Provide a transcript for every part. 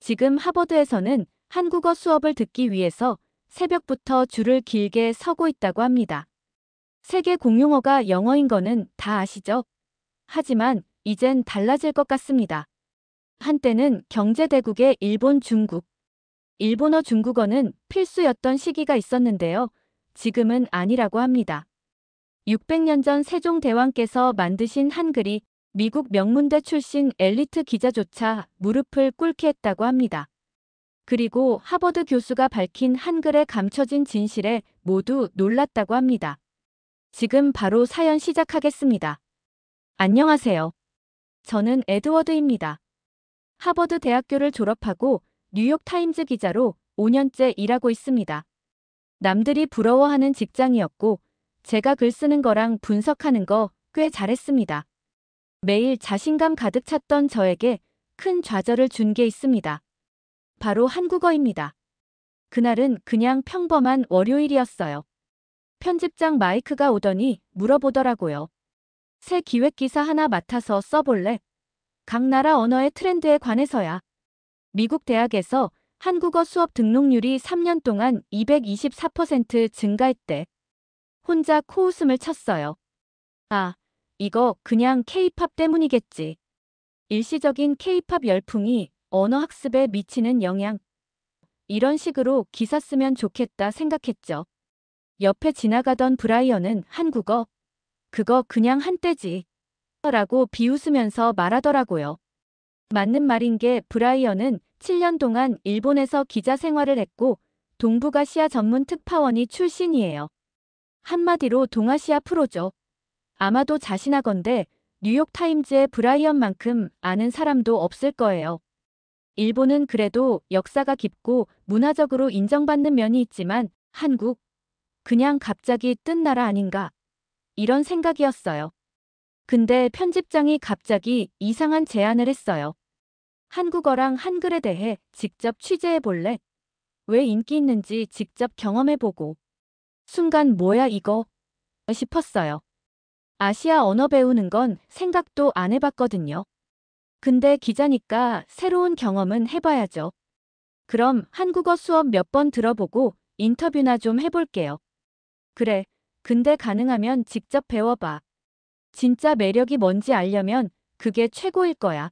지금 하버드에서는 한국어 수업을 듣기 위해서 새벽부터 줄을 길게 서고 있다고 합니다. 세계 공용어가 영어인 거는 다 아시죠? 하지만 이젠 달라질 것 같습니다. 한때는 경제대국의 일본, 중국, 일본어, 중국어는 필수였던 시기가 있었는데요. 지금은 아니라고 합니다. 600년 전 세종대왕께서 만드신 한글이 미국 명문대 출신 엘리트 기자조차 무릎을 꿇게 했다고 합니다. 그리고 하버드 교수가 밝힌 한글에 감춰진 진실에 모두 놀랐다고 합니다. 지금 바로 사연 시작하겠습니다. 안녕하세요. 저는 에드워드입니다. 하버드 대학교를 졸업하고 뉴욕타임즈 기자로 5년째 일하고 있습니다. 남들이 부러워하는 직장이었고 제가 글 쓰는 거랑 분석하는 거 꽤 잘했습니다. 매일 자신감 가득 찼던 저에게 큰 좌절을 준 게 있습니다. 바로 한국어입니다. 그날은 그냥 평범한 월요일이었어요. 편집장 마이크가 오더니 물어보더라고요. 새 기획기사 하나 맡아서 써볼래? 각 나라 언어의 트렌드에 관해서야. 미국 대학에서 한국어 수업 등록률이 3년 동안 224% 증가했대. 혼자 코웃음을 쳤어요. 아, 이거 그냥 K-팝 때문이겠지. 일시적인 K-팝 열풍이 언어 학습에 미치는 영향. 이런 식으로 기사 쓰면 좋겠다 생각했죠. 옆에 지나가던 브라이언은 한국어, 그거 그냥 한때지. 라고 비웃으면서 말하더라고요. 맞는 말인 게 브라이언은 7년 동안 일본에서 기자 생활을 했고 동북아시아 전문 특파원이 출신이에요. 한마디로 동아시아 프로죠. 아마도 자신하건대 뉴욕타임즈의 브라이언만큼 아는 사람도 없을 거예요. 일본은 그래도 역사가 깊고 문화적으로 인정받는 면이 있지만 한국, 그냥 갑자기 뜬 나라 아닌가? 이런 생각이었어요. 근데 편집장이 갑자기 이상한 제안을 했어요. 한국어랑 한글에 대해 직접 취재해볼래? 왜 인기 있는지 직접 경험해보고. 순간 뭐야 이거? 싶었어요. 아시아 언어 배우는 건 생각도 안 해봤거든요. 근데 기자니까 새로운 경험은 해봐야죠. 그럼 한국어 수업 몇 번 들어보고 인터뷰나 좀 해볼게요. 그래, 근데 가능하면 직접 배워봐. 진짜 매력이 뭔지 알려면 그게 최고일 거야.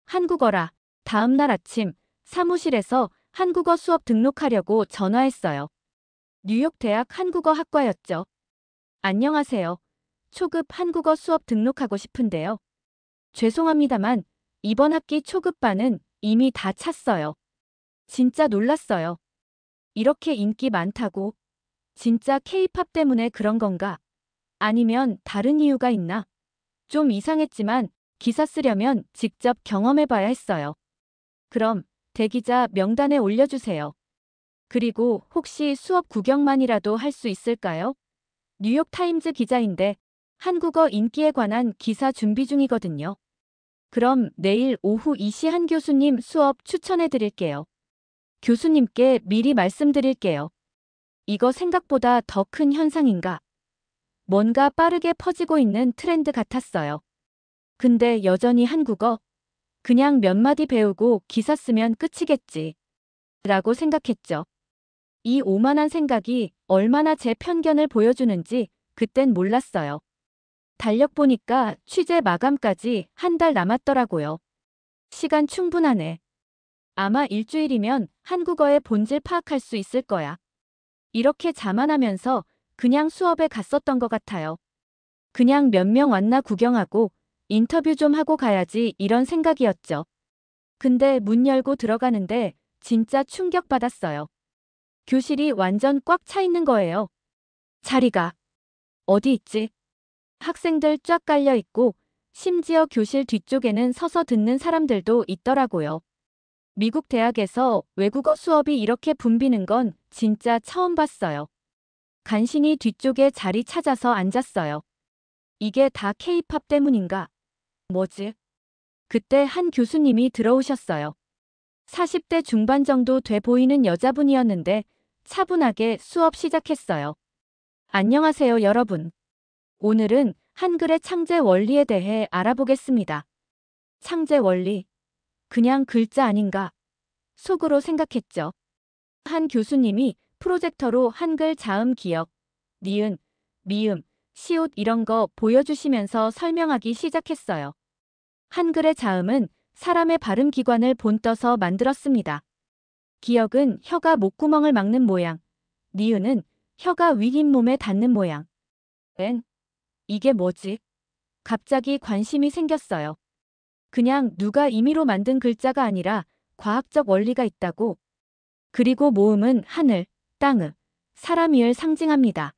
한국어라. 다음 날 아침 사무실에서 한국어 수업 등록하려고 전화했어요. 뉴욕 대학 한국어 학과였죠. 안녕하세요. 초급 한국어 수업 등록하고 싶은데요. 죄송합니다만 이번 학기 초급반은 이미 다 찼어요. 진짜 놀랐어요. 이렇게 인기 많다고. 진짜 K-팝 때문에 그런 건가? 아니면 다른 이유가 있나? 좀 이상했지만 기사 쓰려면 직접 경험해봐야 했어요. 그럼 대기자 명단에 올려주세요. 그리고 혹시 수업 구경만이라도 할 수 있을까요? 뉴욕타임즈 기자인데 한국어 인기에 관한 기사 준비 중이거든요. 그럼 내일 오후 이시한 교수님 수업 추천해 드릴게요. 교수님께 미리 말씀드릴게요. 이거 생각보다 더 큰 현상인가? 뭔가 빠르게 퍼지고 있는 트렌드 같았어요. 근데 여전히 한국어? 그냥 몇 마디 배우고 기사 쓰면 끝이겠지. 라고 생각했죠. 이 오만한 생각이 얼마나 제 편견을 보여주는지 그땐 몰랐어요. 달력 보니까 취재 마감까지 한 달 남았더라고요. 시간 충분하네. 아마 일주일이면 한국어의 본질 파악할 수 있을 거야. 이렇게 자만하면서 그냥 수업에 갔었던 것 같아요. 그냥 몇 명 왔나 구경하고 인터뷰 좀 하고 가야지 이런 생각이었죠. 근데 문 열고 들어가는데 진짜 충격받았어요. 교실이 완전 꽉 차 있는 거예요. 자리가 어디 있지? 학생들 쫙 깔려 있고 심지어 교실 뒤쪽에는 서서 듣는 사람들도 있더라고요. 미국 대학에서 외국어 수업이 이렇게 붐비는 건 진짜 처음 봤어요. 간신히 뒤쪽에 자리 찾아서 앉았어요. 이게 다 K-팝 때문인가? 뭐지? 그때 한 교수님이 들어오셨어요. 40대 중반 정도 돼 보이는 여자분이었는데 차분하게 수업 시작했어요. 안녕하세요, 여러분. 오늘은 한글의 창제 원리에 대해 알아보겠습니다. 창제 원리. 그냥 글자 아닌가 속으로 생각했죠. 한 교수님이 프로젝터로 한글 자음 기억, 니은, 미음, 시옷 이런 거 보여주시면서 설명하기 시작했어요. 한글의 자음은 사람의 발음 기관을 본떠서 만들었습니다. 기역은 혀가 목구멍을 막는 모양, 니은은 혀가 윗잇몸에 닿는 모양. 이게 뭐지? 갑자기 관심이 생겼어요. 그냥 누가 임의로 만든 글자가 아니라 과학적 원리가 있다고. 그리고 모음은 하늘, 땅을, 사람이을 상징합니다.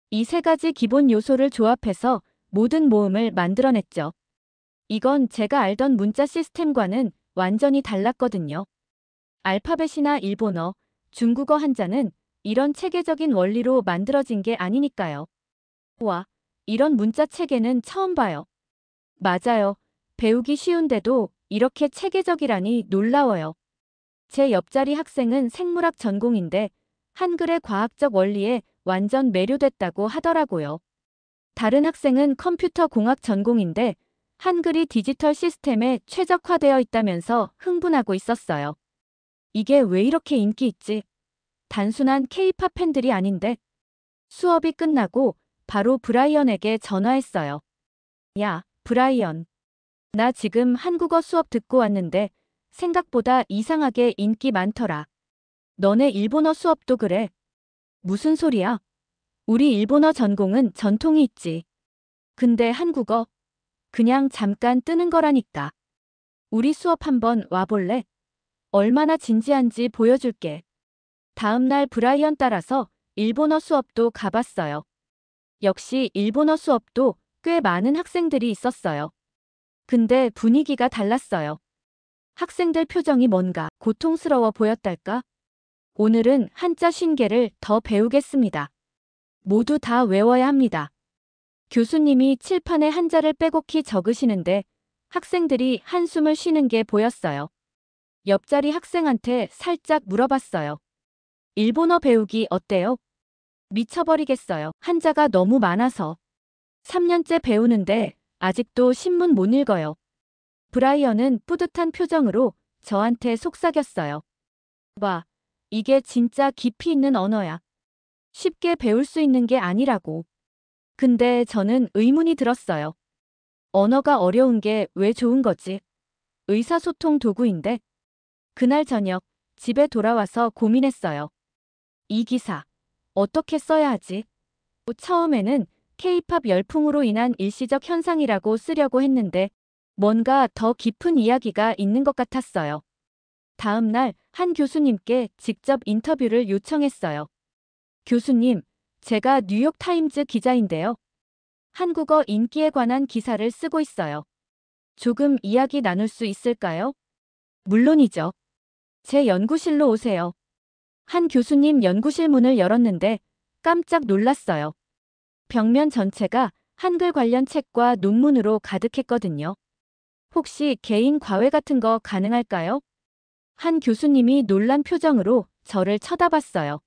이 세 가지 기본 요소를 조합해서 모든 모음을 만들어냈죠. 이건 제가 알던 문자 시스템과는 완전히 달랐거든요. 알파벳이나 일본어, 중국어 한자는 이런 체계적인 원리로 만들어진 게 아니니까요. 와, 이런 문자 체계는 처음 봐요. 맞아요. 배우기 쉬운데도 이렇게 체계적이라니 놀라워요. 제 옆자리 학생은 생물학 전공인데 한글의 과학적 원리에 완전 매료됐다고 하더라고요. 다른 학생은 컴퓨터 공학 전공인데 한글이 디지털 시스템에 최적화되어 있다면서 흥분하고 있었어요. 이게 왜 이렇게 인기 있지? 단순한 K-팝 팬들이 아닌데. 수업이 끝나고 바로 브라이언에게 전화했어요. 야, 브라이언. 나 지금 한국어 수업 듣고 왔는데 생각보다 이상하게 인기 많더라. 너네 일본어 수업도 그래? 무슨 소리야? 우리 일본어 전공은 전통이 있지. 근데 한국어? 그냥 잠깐 뜨는 거라니까. 우리 수업 한번 와볼래? 얼마나 진지한지 보여줄게. 다음 날 브라이언 따라서 일본어 수업도 가봤어요. 역시 일본어 수업도 꽤 많은 학생들이 있었어요. 근데 분위기가 달랐어요. 학생들 표정이 뭔가 고통스러워 보였달까? 오늘은 한자 50개를 더 배우겠습니다. 모두 다 외워야 합니다. 교수님이 칠판에 한자를 빼곡히 적으시는데 학생들이 한숨을 쉬는 게 보였어요. 옆자리 학생한테 살짝 물어봤어요. 일본어 배우기 어때요? 미쳐버리겠어요. 한자가 너무 많아서. 3년째 배우는데 아직도 신문 못 읽어요. 브라이언은 뿌듯한 표정으로 저한테 속삭였어요. 봐, 이게 진짜 깊이 있는 언어야. 쉽게 배울 수 있는 게 아니라고. 근데 저는 의문이 들었어요. 언어가 어려운 게 왜 좋은 거지? 의사소통 도구인데. 그날 저녁 집에 돌아와서 고민했어요. 이 기사 어떻게 써야 하지? 처음에는 K-팝 열풍으로 인한 일시적 현상이라고 쓰려고 했는데 뭔가 더 깊은 이야기가 있는 것 같았어요. 다음 날 한 교수님께 직접 인터뷰를 요청했어요. 교수님, 제가 뉴욕타임즈 기자인데요. 한국어 인기에 관한 기사를 쓰고 있어요. 조금 이야기 나눌 수 있을까요? 물론이죠. 제 연구실로 오세요. 한 교수님 연구실 문을 열었는데 깜짝 놀랐어요. 벽면 전체가 한글 관련 책과 논문으로 가득했거든요. 혹시 개인 과외 같은 거 가능할까요? 한 교수님이 놀란 표정으로 저를 쳐다봤어요.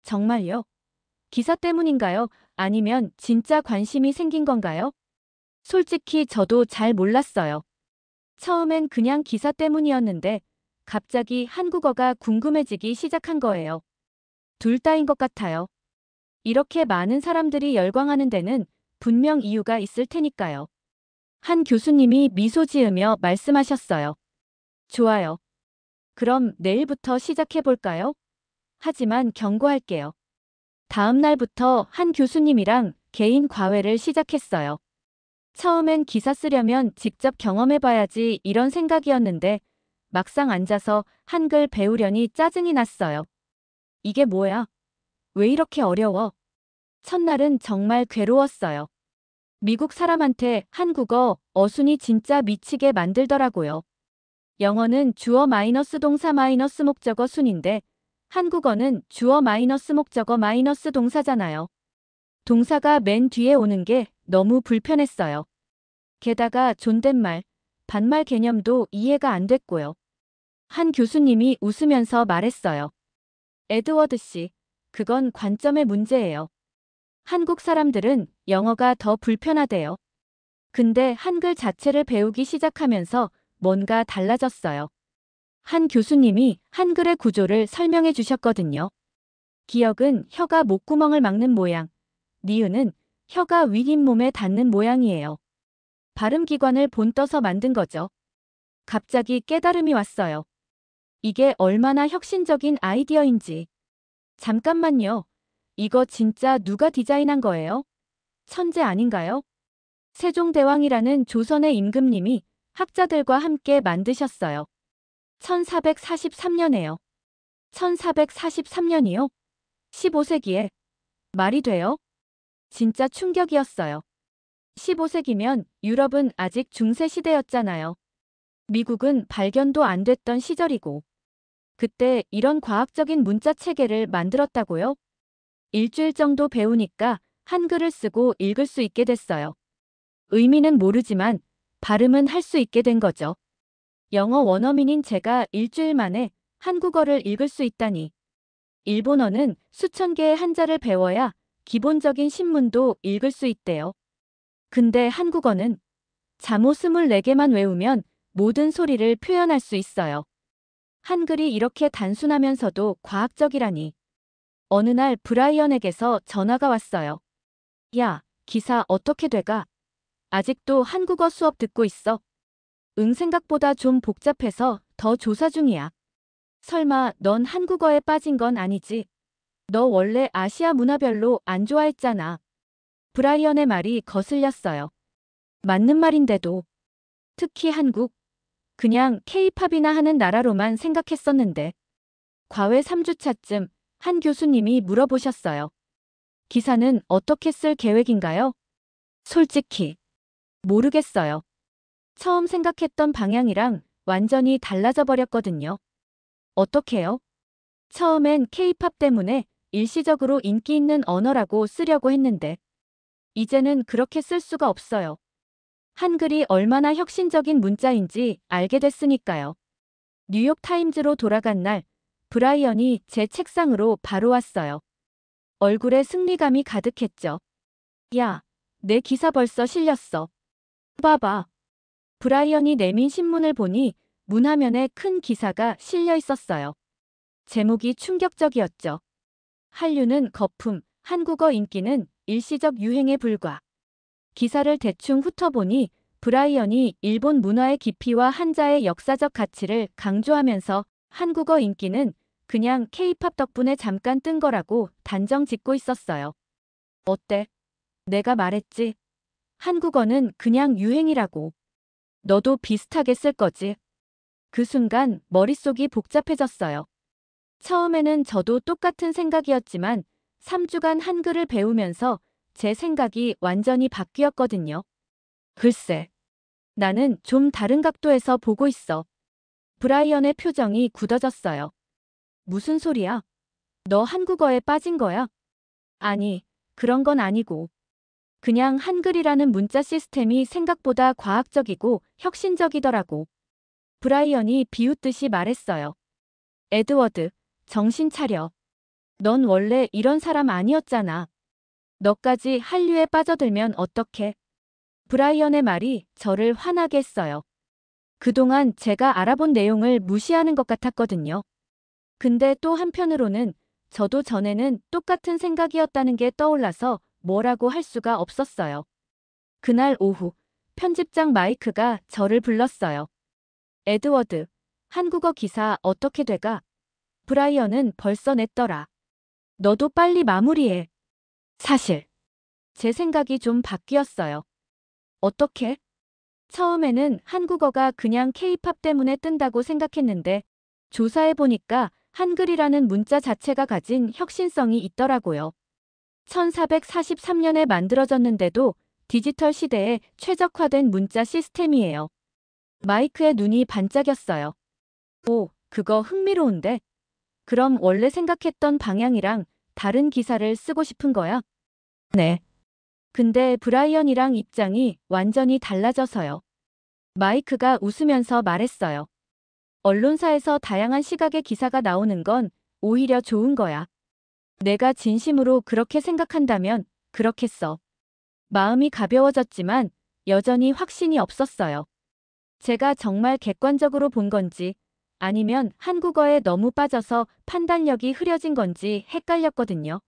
정말요? 기사 때문인가요? 아니면 진짜 관심이 생긴 건가요? 솔직히 저도 잘 몰랐어요. 처음엔 그냥 기사 때문이었는데 갑자기 한국어가 궁금해지기 시작한 거예요. 둘 다인 것 같아요. 이렇게 많은 사람들이 열광하는 데는 분명 이유가 있을 테니까요. 한 교수님이 미소 지으며 말씀하셨어요. 좋아요. 그럼 내일부터 시작해볼까요? 하지만 경고할게요. 다음 날부터 한 교수님이랑 개인 과외를 시작했어요. 처음엔 기사 쓰려면 직접 경험해봐야지 이런 생각이었는데 막상 앉아서 한글 배우려니 짜증이 났어요. 이게 뭐야? 왜 이렇게 어려워? 첫날은 정말 괴로웠어요. 미국 사람한테 한국어 어순이 진짜 미치게 만들더라고요. 영어는 주어 마이너스 동사 마이너스 목적어 순인데 한국어는 주어 마이너스 목적어 마이너스 동사잖아요. 동사가 맨 뒤에 오는 게 너무 불편했어요. 게다가 존댓말, 반말 개념도 이해가 안 됐고요. 한 교수님이 웃으면서 말했어요. 에드워드 씨, 그건 관점의 문제예요. 한국 사람들은 영어가 더 불편하대요. 근데 한글 자체를 배우기 시작하면서 뭔가 달라졌어요. 한 교수님이 한글의 구조를 설명해 주셨거든요. 기역은 혀가 목구멍을 막는 모양, 니은은 혀가 윗잇몸에 닿는 모양이에요. 발음기관을 본떠서 만든 거죠. 갑자기 깨달음이 왔어요. 이게 얼마나 혁신적인 아이디어인지. 잠깐만요. 이거 진짜 누가 디자인한 거예요? 천재 아닌가요? 세종대왕이라는 조선의 임금님이 학자들과 함께 만드셨어요. 1443년에요. 1443년이요? 15세기에. 말이 돼요? 진짜 충격이었어요. 15세기면 유럽은 아직 중세 시대였잖아요. 미국은 발견도 안 됐던 시절이고. 그때 이런 과학적인 문자 체계를 만들었다고요? 일주일 정도 배우니까 한글을 쓰고 읽을 수 있게 됐어요. 의미는 모르지만 발음은 할 수 있게 된 거죠. 영어 원어민인 제가 일주일 만에 한국어를 읽을 수 있다니. 일본어는 수천 개의 한자를 배워야 기본적인 신문도 읽을 수 있대요. 근데 한국어는 잠옷 24개만 외우면 모든 소리를 표현할 수 있어요. 한글이 이렇게 단순하면서도 과학적이라니. 어느 날 브라이언에게서 전화가 왔어요. 야, 기사 어떻게 돼가? 아직도 한국어 수업 듣고 있어? 응, 생각보다 좀 복잡해서 더 조사 중이야. 설마 넌 한국어에 빠진 건 아니지? 너 원래 아시아 문화 별로 안 좋아했잖아. 브라이언의 말이 거슬렸어요. 맞는 말인데도. 특히 한국. 그냥 K-팝이나 하는 나라로만 생각했었는데. 과외 3주차쯤 한 교수님이 물어보셨어요. 기사는 어떻게 쓸 계획인가요? 솔직히 모르겠어요. 처음 생각했던 방향이랑 완전히 달라져 버렸거든요. 어떻게요? 처음엔 K-팝 때문에 일시적으로 인기 있는 언어라고 쓰려고 했는데 이제는 그렇게 쓸 수가 없어요. 한글이 얼마나 혁신적인 문자인지 알게 됐으니까요. 뉴욕타임즈로 돌아간 날 브라이언이 제 책상으로 바로 왔어요. 얼굴에 승리감이 가득했죠. 야, 내 기사 벌써 실렸어. 봐봐. 브라이언이 내민 신문을 보니 문화면에 큰 기사가 실려 있었어요. 제목이 충격적이었죠. 한류는 거품, 한국어 인기는 일시적 유행에 불과. 기사를 대충 훑어보니 브라이언이 일본 문화의 깊이와 한자의 역사적 가치를 강조하면서 한국어 인기는 그냥 K-팝 덕분에 잠깐 뜬 거라고 단정 짓고 있었어요. 어때? 내가 말했지. 한국어는 그냥 유행이라고. 너도 비슷하게 쓸 거지. 그 순간 머릿속이 복잡해졌어요. 처음에는 저도 똑같은 생각이었지만 3주간 한글을 배우면서 제 생각이 완전히 바뀌었거든요. 글쎄, 나는 좀 다른 각도에서 보고 있어. 브라이언의 표정이 굳어졌어요. 무슨 소리야? 너 한국어에 빠진 거야? 아니, 그런 건 아니고. 그냥 한글이라는 문자 시스템이 생각보다 과학적이고 혁신적이더라고. 브라이언이 비웃듯이 말했어요. 에드워드, 정신 차려. 넌 원래 이런 사람 아니었잖아. 너까지 한류에 빠져들면 어떡해? 브라이언의 말이 저를 화나게 했어요. 그동안 제가 알아본 내용을 무시하는 것 같았거든요. 근데 또 한편으로는 저도 전에는 똑같은 생각이었다는 게 떠올라서 뭐라고 할 수가 없었어요. 그날 오후, 편집장 마이크가 저를 불렀어요. 에드워드, 한국어 기사 어떻게 돼가? 브라이언은 벌써 냈더라. 너도 빨리 마무리해. 사실, 제 생각이 좀 바뀌었어요. 어떻게? 처음에는 한국어가 그냥 K-팝 때문에 뜬다고 생각했는데 조사해보니까 한글이라는 문자 자체가 가진 혁신성이 있더라고요. 1443년에 만들어졌는데도 디지털 시대에 최적화된 문자 시스템이에요. 마이크의 눈이 반짝였어요. 오, 그거 흥미로운데? 그럼 원래 생각했던 방향이랑 다른 기사를 쓰고 싶은 거야? 네. 근데 브라이언이랑 입장이 완전히 달라져서요. 마이크가 웃으면서 말했어요. 언론사에서 다양한 시각의 기사가 나오는 건 오히려 좋은 거야. 내가 진심으로 그렇게 생각한다면 그렇게 써. 마음이 가벼워졌지만 여전히 확신이 없었어요. 제가 정말 객관적으로 본 건지 아니면 한국어에 너무 빠져서 판단력이 흐려진 건지 헷갈렸거든요.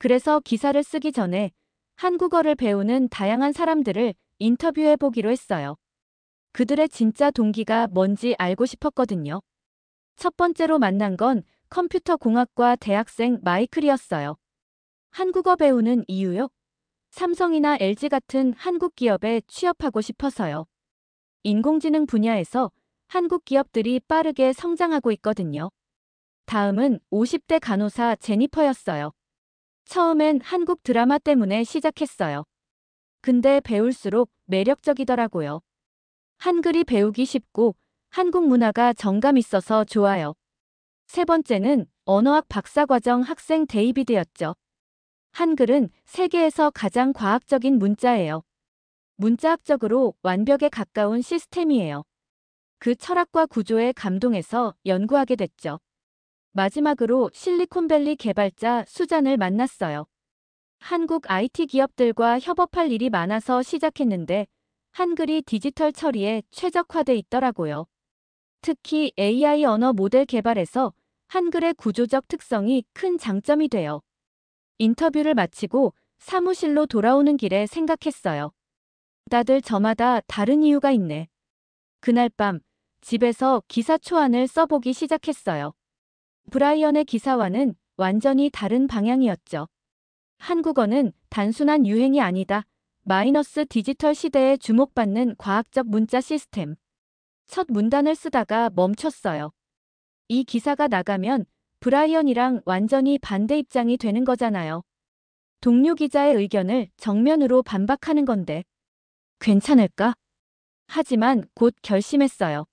그래서 기사를 쓰기 전에 한국어를 배우는 다양한 사람들을 인터뷰해 보기로 했어요. 그들의 진짜 동기가 뭔지 알고 싶었거든요. 첫 번째로 만난 건 컴퓨터 공학과 대학생 마이클이었어요. 한국어 배우는 이유요? 삼성이나 LG 같은 한국 기업에 취업하고 싶어서요. 인공지능 분야에서 한국 기업들이 빠르게 성장하고 있거든요. 다음은 50대 간호사 제니퍼였어요. 처음엔 한국 드라마 때문에 시작했어요. 근데 배울수록 매력적이더라고요. 한글이 배우기 쉽고 한국 문화가 정감 있어서 좋아요. 세 번째는 언어학 박사과정 학생 데이비드였죠. 한글은 세계에서 가장 과학적인 문자예요. 문자학적으로 완벽에 가까운 시스템이에요. 그 철학과 구조에 감동해서 연구하게 됐죠. 마지막으로 실리콘밸리 개발자 수잔을 만났어요. 한국 IT 기업들과 협업할 일이 많아서 시작했는데 한글이 디지털 처리에 최적화돼 있더라고요. 특히 AI 언어 모델 개발에서 한글의 구조적 특성이 큰 장점이 돼요. 인터뷰를 마치고 사무실로 돌아오는 길에 생각했어요. 다들 저마다 다른 이유가 있네. 그날 밤 집에서 기사 초안을 써보기 시작했어요. 브라이언의 기사와는 완전히 다른 방향이었죠. 한국어는 단순한 유행이 아니다. 마이너스 디지털 시대에 주목받는 과학적 문자 시스템. 첫 문단을 쓰다가 멈췄어요. 이 기사가 나가면 브라이언이랑 완전히 반대 입장이 되는 거잖아요. 동료 기자의 의견을 정면으로 반박하는 건데 괜찮을까? 하지만 곧 결심했어요.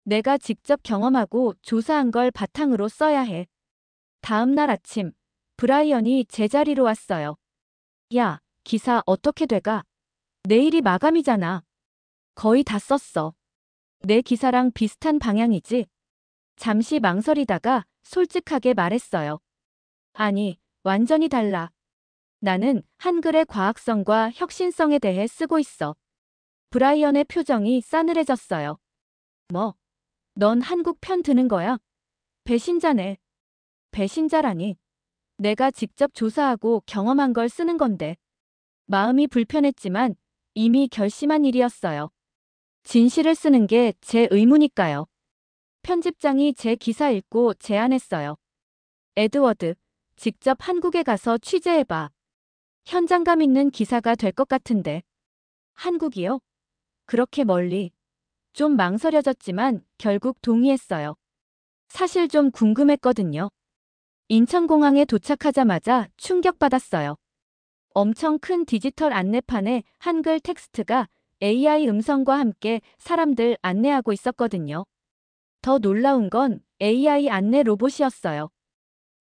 내가 직접 경험하고 조사한 걸 바탕으로 써야 해. 다음 날 아침, 브라이언이 제자리로 왔어요. 야, 기사 어떻게 돼가? 내일이 마감이잖아. 거의 다 썼어. 내 기사랑 비슷한 방향이지? 잠시 망설이다가 솔직하게 말했어요. 아니, 완전히 달라. 나는 한글의 과학성과 혁신성에 대해 쓰고 있어. 브라이언의 표정이 싸늘해졌어요. 뭐? 넌 한국 편 드는 거야? 배신자네. 배신자라니. 내가 직접 조사하고 경험한 걸 쓰는 건데. 마음이 불편했지만 이미 결심한 일이었어요. 진실을 쓰는 게 제 의무니까요. 편집장이 제 기사 읽고 제안했어요. 에드워드, 직접 한국에 가서 취재해봐. 현장감 있는 기사가 될 것 같은데. 한국이요? 그렇게 멀리. 좀 망설여졌지만 결국 동의했어요. 사실 좀 궁금했거든요. 인천공항에 도착하자마자 충격받았어요. 엄청 큰 디지털 안내판에 한글 텍스트가 AI 음성과 함께 사람들 안내하고 있었거든요. 더 놀라운 건 AI 안내 로봇이었어요.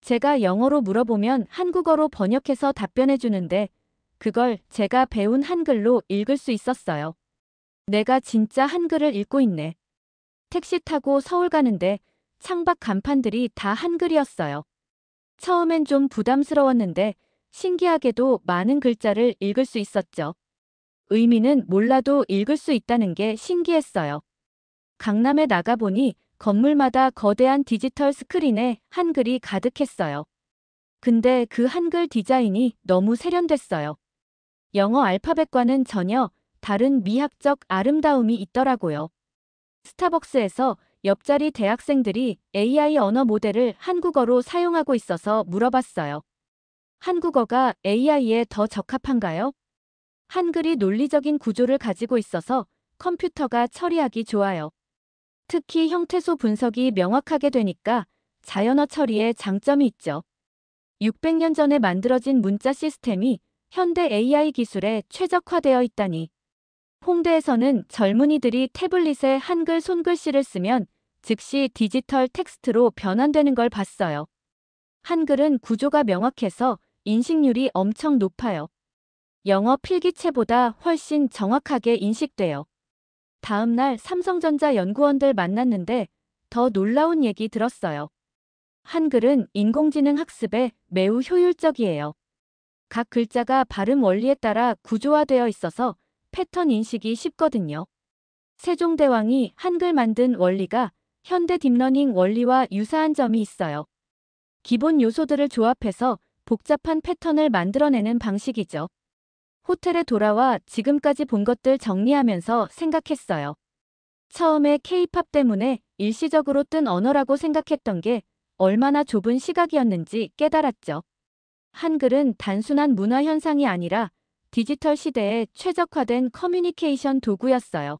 제가 영어로 물어보면 한국어로 번역해서 답변해 주는데 그걸 제가 배운 한글로 읽을 수 있었어요. 내가 진짜 한글을 읽고 있네. 택시 타고 서울 가는데 창밖 간판들이 다 한글이었어요. 처음엔 좀 부담스러웠는데 신기하게도 많은 글자를 읽을 수 있었죠. 의미는 몰라도 읽을 수 있다는 게 신기했어요. 강남에 나가보니 건물마다 거대한 디지털 스크린에 한글이 가득했어요. 근데 그 한글 디자인이 너무 세련됐어요. 영어 알파벳과는 전혀 다른 미학적 아름다움이 있더라고요. 스타벅스에서 옆자리 대학생들이 AI 언어 모델을 한국어로 사용하고 있어서 물어봤어요. 한국어가 AI에 더 적합한가요? 한글이 논리적인 구조를 가지고 있어서 컴퓨터가 처리하기 좋아요. 특히 형태소 분석이 명확하게 되니까 자연어 처리에 장점이 있죠. 600년 전에 만들어진 문자 시스템이 현대 AI 기술에 최적화되어 있다니. 홍대에서는 젊은이들이 태블릿에 한글 손글씨를 쓰면 즉시 디지털 텍스트로 변환되는 걸 봤어요. 한글은 구조가 명확해서 인식률이 엄청 높아요. 영어 필기체보다 훨씬 정확하게 인식돼요. 다음 날 삼성전자 연구원들 만났는데 더 놀라운 얘기 들었어요. 한글은 인공지능 학습에 매우 효율적이에요. 각 글자가 발음 원리에 따라 구조화되어 있어서 패턴 인식이 쉽거든요. 세종대왕이 한글 만든 원리가 현대 딥러닝 원리와 유사한 점이 있어요. 기본 요소들을 조합해서 복잡한 패턴을 만들어내는 방식이죠. 호텔에 돌아와 지금까지 본 것들 정리하면서 생각했어요. 처음에 K-팝 때문에 일시적으로 뜬 언어라고 생각했던 게 얼마나 좁은 시각이었는지 깨달았죠. 한글은 단순한 문화 현상이 아니라 디지털 시대에 최적화된 커뮤니케이션 도구였어요.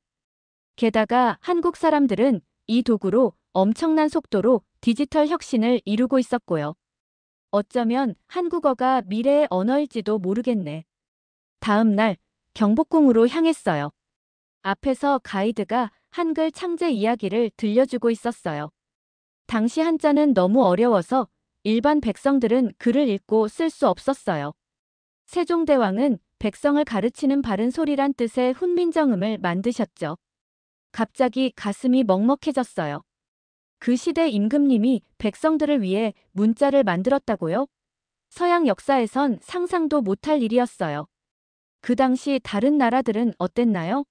게다가 한국 사람들은 이 도구로 엄청난 속도로 디지털 혁신을 이루고 있었고요. 어쩌면 한국어가 미래의 언어일지도 모르겠네. 다음 날 경복궁으로 향했어요. 앞에서 가이드가 한글 창제 이야기를 들려주고 있었어요. 당시 한자는 너무 어려워서 일반 백성들은 글을 읽고 쓸 수 없었어요. 세종대왕은 백성을 가르치는 바른 소리란 뜻의 훈민정음을 만드셨죠. 갑자기 가슴이 먹먹해졌어요. 그 시대 임금님이 백성들을 위해 문자를 만들었다고요? 서양 역사에선 상상도 못할 일이었어요. 그 당시 다른 나라들은 어땠나요?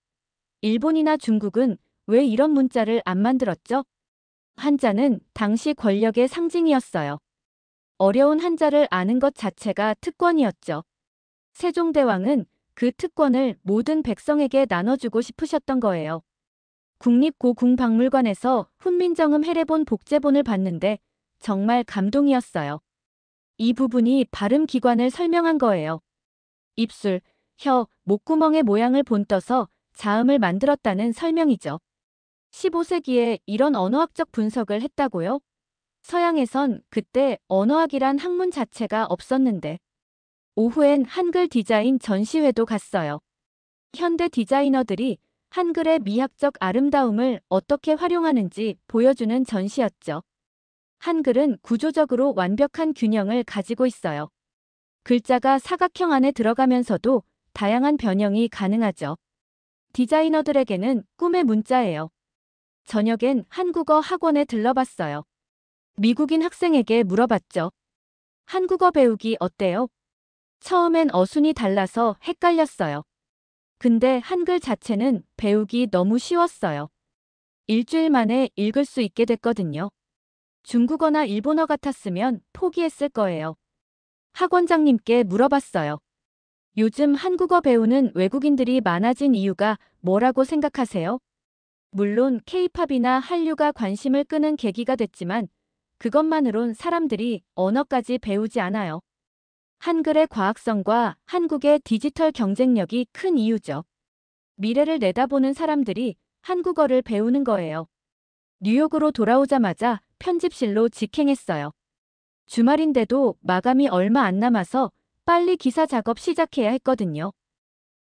일본이나 중국은 왜 이런 문자를 안 만들었죠? 한자는 당시 권력의 상징이었어요. 어려운 한자를 아는 것 자체가 특권이었죠. 세종대왕은 그 특권을 모든 백성에게 나눠주고 싶으셨던 거예요. 국립고궁박물관에서 훈민정음 해례본 복제본을 봤는데 정말 감동이었어요. 이 부분이 발음 기관을 설명한 거예요. 입술, 혀, 목구멍의 모양을 본떠서 자음을 만들었다는 설명이죠. 15세기에 이런 언어학적 분석을 했다고요? 서양에선 그때 언어학이란 학문 자체가 없었는데. 오후엔 한글 디자인 전시회도 갔어요. 현대 디자이너들이 한글의 미학적 아름다움을 어떻게 활용하는지 보여주는 전시였죠. 한글은 구조적으로 완벽한 균형을 가지고 있어요. 글자가 사각형 안에 들어가면서도 다양한 변형이 가능하죠. 디자이너들에게는 꿈의 문자예요. 저녁엔 한국어 학원에 들러봤어요. 미국인 학생에게 물어봤죠. 한국어 배우기 어때요? 처음엔 어순이 달라서 헷갈렸어요. 근데 한글 자체는 배우기 너무 쉬웠어요. 일주일 만에 읽을 수 있게 됐거든요. 중국어나 일본어 같았으면 포기했을 거예요. 학원장님께 물어봤어요. 요즘 한국어 배우는 외국인들이 많아진 이유가 뭐라고 생각하세요? 물론 K-팝이나 한류가 관심을 끄는 계기가 됐지만 그것만으론 사람들이 언어까지 배우지 않아요. 한글의 과학성과 한국의 디지털 경쟁력이 큰 이유죠. 미래를 내다보는 사람들이 한국어를 배우는 거예요. 뉴욕으로 돌아오자마자 편집실로 직행했어요. 주말인데도 마감이 얼마 안 남아서 빨리 기사 작업 시작해야 했거든요.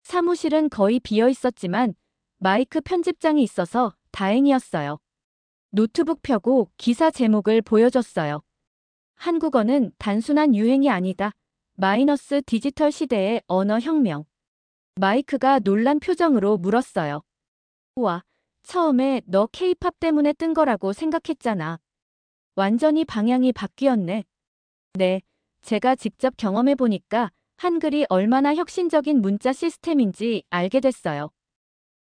사무실은 거의 비어 있었지만 마이크 편집장이 있어서 다행이었어요. 노트북 펴고 기사 제목을 보여줬어요. 한국어는 단순한 유행이 아니다. 마이너스 디지털 시대의 언어 혁명. 마이크가 놀란 표정으로 물었어요. 우와, 처음에 너 K-팝 때문에 뜬 거라고 생각했잖아. 완전히 방향이 바뀌었네. 네, 제가 직접 경험해보니까 한글이 얼마나 혁신적인 문자 시스템인지 알게 됐어요.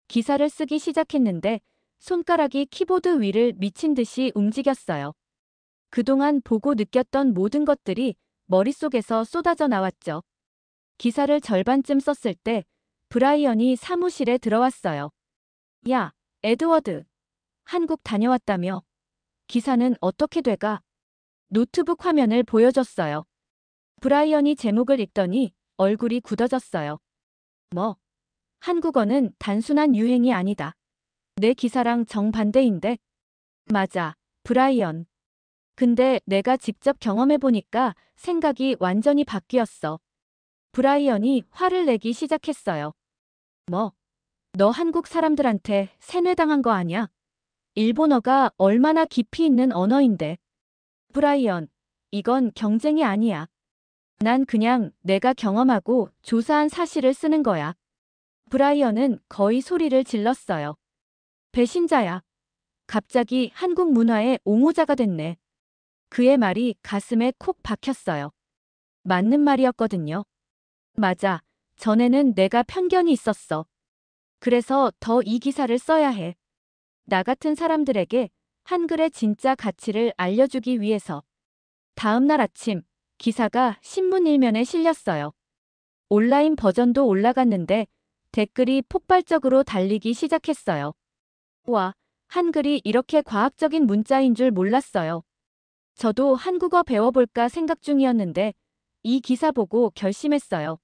기사를 쓰기 시작했는데 손가락이 키보드 위를 미친 듯이 움직였어요. 그동안 보고 느꼈던 모든 것들이 머릿속에서 쏟아져 나왔죠. 기사를 절반쯤 썼을 때 브라이언이 사무실에 들어왔어요. 야, 에드워드. 한국 다녀왔다며. 기사는 어떻게 돼가? 노트북 화면을 보여줬어요. 브라이언이 제목을 읽더니 얼굴이 굳어졌어요. 뭐? 한국어는 단순한 유행이 아니다. 내 기사랑 정반대인데? 맞아, 브라이언. 근데 내가 직접 경험해보니까 생각이 완전히 바뀌었어. 브라이언이 화를 내기 시작했어요. 뭐? 너 한국 사람들한테 세뇌당한 거 아냐? 일본어가 얼마나 깊이 있는 언어인데. 브라이언, 이건 경쟁이 아니야. 난 그냥 내가 경험하고 조사한 사실을 쓰는 거야. 브라이언은 거의 소리를 질렀어요. 배신자야. 갑자기 한국 문화의 옹호자가 됐네. 그의 말이 가슴에 콕 박혔어요. 맞는 말이었거든요. 맞아. 전에는 내가 편견이 있었어. 그래서 더 이 기사를 써야 해. 나 같은 사람들에게 한글의 진짜 가치를 알려주기 위해서. 다음 날 아침, 기사가 신문 일면에 실렸어요. 온라인 버전도 올라갔는데 댓글이 폭발적으로 달리기 시작했어요. 와, 한글이 이렇게 과학적인 문자인 줄 몰랐어요. 저도 한국어 배워볼까 생각 중이었는데 이 기사 보고 결심했어요.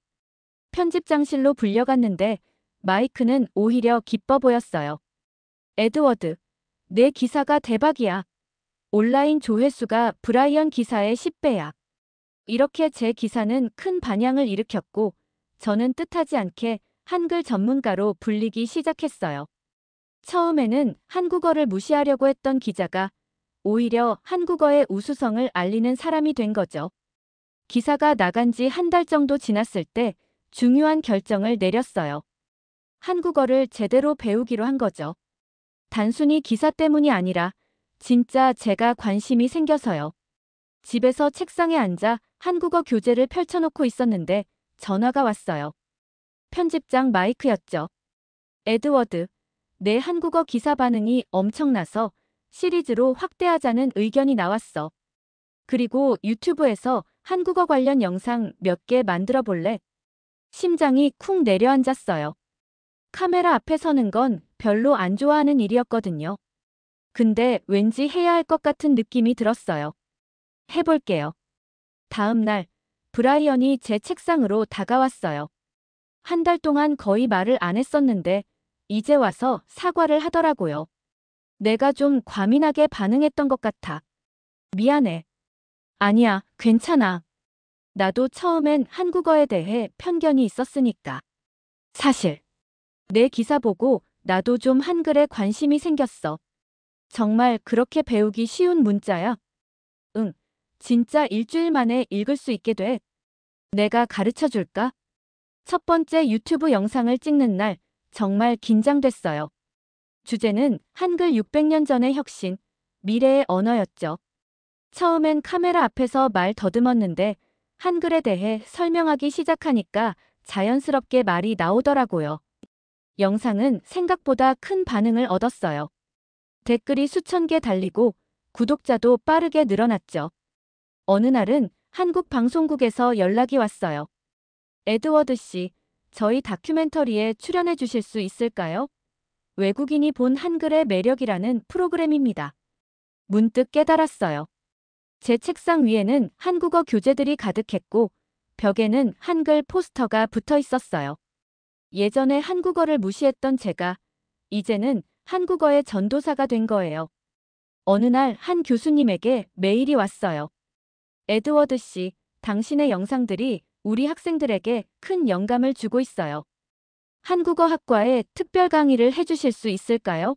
편집장실로 불려갔는데 마이크는 오히려 기뻐 보였어요. 에드워드, 내 기사가 대박이야. 온라인 조회수가 브라이언 기사의 10배야. 이렇게 제 기사는 큰 반향을 일으켰고 저는 뜻하지 않게 한글 전문가로 불리기 시작했어요. 처음에는 한국어를 무시하려고 했던 기자가 오히려 한국어의 우수성을 알리는 사람이 된 거죠. 기사가 나간 지 한 달 정도 지났을 때 중요한 결정을 내렸어요. 한국어를 제대로 배우기로 한 거죠. 단순히 기사 때문이 아니라 진짜 제가 관심이 생겨서요. 집에서 책상에 앉아 한국어 교재를 펼쳐놓고 있었는데 전화가 왔어요. 편집장 마이크였죠. 에드워드, 내 한국어 기사 반응이 엄청나서 시리즈로 확대하자는 의견이 나왔어. 그리고 유튜브에서 한국어 관련 영상 몇 개 만들어 볼래? 심장이 쿵 내려앉았어요. 카메라 앞에 서는 건 별로 안 좋아하는 일이었거든요. 근데 왠지 해야 할 것 같은 느낌이 들었어요. 해볼게요. 다음 날, 브라이언이 제 책상으로 다가왔어요. 한 달 동안 거의 말을 안 했었는데 이제 와서 사과를 하더라고요. 내가 좀 과민하게 반응했던 것 같아. 미안해. 아니야, 괜찮아. 나도 처음엔 한국어에 대해 편견이 있었으니까. 사실, 내 기사 보고 나도 좀 한글에 관심이 생겼어. 정말 그렇게 배우기 쉬운 문자야? 응, 진짜 일주일 만에 읽을 수 있게 돼. 내가 가르쳐 줄까? 첫 번째 유튜브 영상을 찍는 날, 정말 긴장됐어요. 주제는 한글 600년 전의 혁신, 미래의 언어였죠. 처음엔 카메라 앞에서 말 더듬었는데 한글에 대해 설명하기 시작하니까 자연스럽게 말이 나오더라고요. 영상은 생각보다 큰 반응을 얻었어요. 댓글이 수천 개 달리고 구독자도 빠르게 늘어났죠. 어느 날은 한국 방송국에서 연락이 왔어요. 에드워드 씨, 저희 다큐멘터리에 출연해 주실 수 있을까요? 외국인이 본 한글의 매력이라는 프로그램입니다. 문득 깨달았어요. 제 책상 위에는 한국어 교재들이 가득했고 벽에는 한글 포스터가 붙어 있었어요. 예전에 한국어를 무시했던 제가 이제는 한국어의 전도사가 된 거예요. 어느 날 한 교수님에게 메일이 왔어요. 에드워드 씨, 당신의 영상들이 우리 학생들에게 큰 영감을 주고 있어요. 한국어 학과에 특별 강의를 해주실 수 있을까요?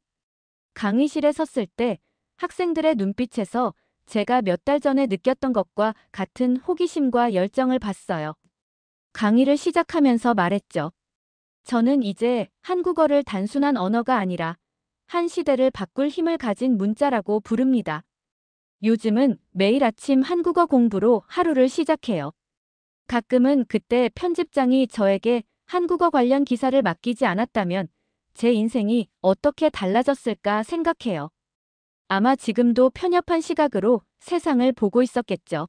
강의실에 섰을 때 학생들의 눈빛에서 제가 몇 달 전에 느꼈던 것과 같은 호기심과 열정을 봤어요. 강의를 시작하면서 말했죠. 저는 이제 한국어를 단순한 언어가 아니라 한 시대를 바꿀 힘을 가진 문자라고 부릅니다. 요즘은 매일 아침 한국어 공부로 하루를 시작해요. 가끔은 그때 편집장이 저에게 한국어 관련 기사를 맡기지 않았다면 제 인생이 어떻게 달라졌을까 생각해요. 아마 지금도 편협한 시각으로 세상을 보고 있었겠죠.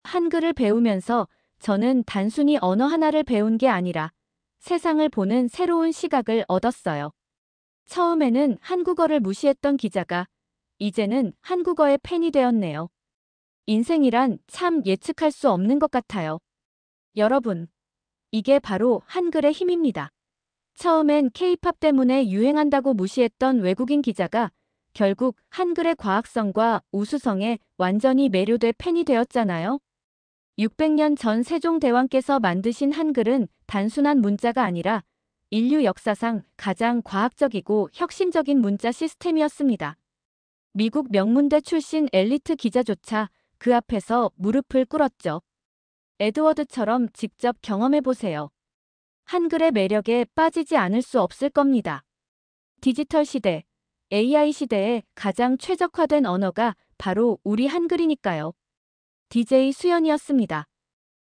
한글을 배우면서 저는 단순히 언어 하나를 배운 게 아니라 세상을 보는 새로운 시각을 얻었어요. 처음에는 한국어를 무시했던 기자가 이제는 한국어의 팬이 되었네요. 인생이란 참 예측할 수 없는 것 같아요. 여러분, 이게 바로 한글의 힘입니다. 처음엔 K-팝 때문에 유행한다고 무시했던 외국인 기자가 결국 한글의 과학성과 우수성에 완전히 매료돼 팬이 되었잖아요. 600년 전 세종대왕께서 만드신 한글은 단순한 문자가 아니라 인류 역사상 가장 과학적이고 혁신적인 문자 시스템이었습니다. 미국 명문대 출신 엘리트 기자조차 그 앞에서 무릎을 꿇었죠. 에드워드처럼 직접 경험해보세요. 한글의 매력에 빠지지 않을 수 없을 겁니다. 디지털 시대, AI 시대에 가장 최적화된 언어가 바로 우리 한글이니까요. DJ 수연이었습니다.